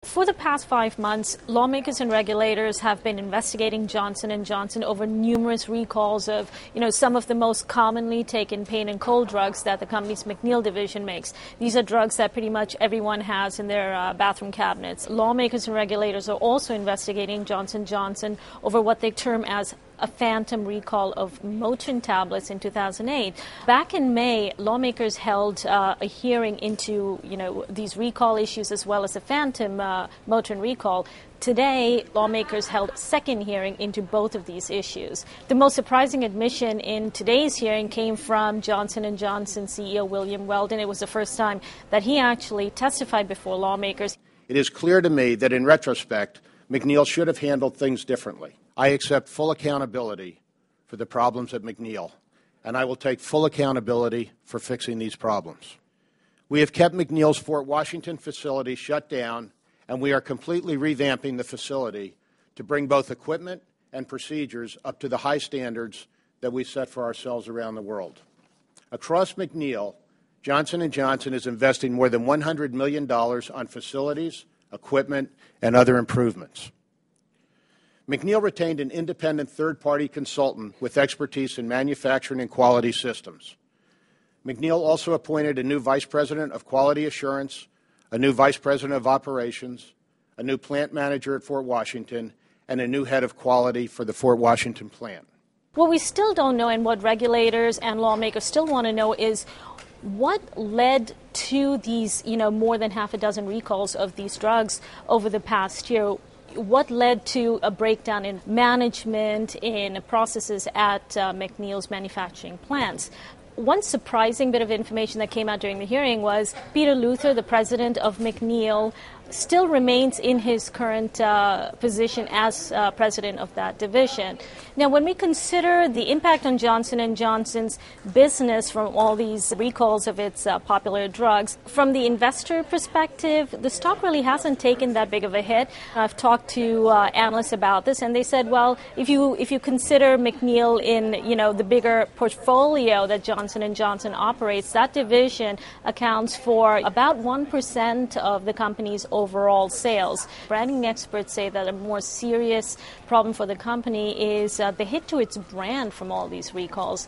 For the past 5 months, lawmakers and regulators have been investigating Johnson & Johnson over numerous recalls of, some of the most commonly taken pain and cold drugs that the company's McNeil division makes. These are drugs that pretty much everyone has in their bathroom cabinets. Lawmakers and regulators are also investigating Johnson & Johnson over what they term as a phantom recall of Motrin tablets in 2008. Back in May, lawmakers held a hearing into, these recall issues as well as a phantom Motrin recall. Today, lawmakers held a second hearing into both of these issues. The most surprising admission in today's hearing came from Johnson & Johnson CEO William Weldon. It was the first time that he actually testified before lawmakers. It is clear to me that in retrospect, McNeil should have handled things differently. I accept full accountability for the problems at McNeil, and I will take full accountability for fixing these problems. We have kept McNeil's Fort Washington facility shut down, and we are completely revamping the facility to bring both equipment and procedures up to the high standards that we set for ourselves around the world. Across McNeil, Johnson & Johnson is investing more than $100 million on facilities, equipment, and other improvements. McNeil retained an independent third-party consultant with expertise in manufacturing and quality systems. McNeil also appointed a new vice president of quality assurance, a new vice president of operations, a new plant manager at Fort Washington, and a new head of quality for the Fort Washington plant. What we still don't know, and what regulators and lawmakers still want to know, is what led to these, more than half a dozen recalls of these drugs over the past year. What led to a breakdown in management, in processes at McNeil's manufacturing plants? One surprising bit of information that came out during the hearing was Peter Luther, the president of McNeil, still remains in his current position as president of that division. Now, when we consider the impact on Johnson & Johnson's business from all these recalls of its popular drugs, from the investor perspective, the stock really hasn't taken that big of a hit. I've talked to analysts about this, and they said, well, if you consider McNeil in, the bigger portfolio that Johnson & Johnson operates, that division accounts for about 1% of the company's overall sales. Branding experts say that a more serious problem for the company is the hit to its brand from all these recalls.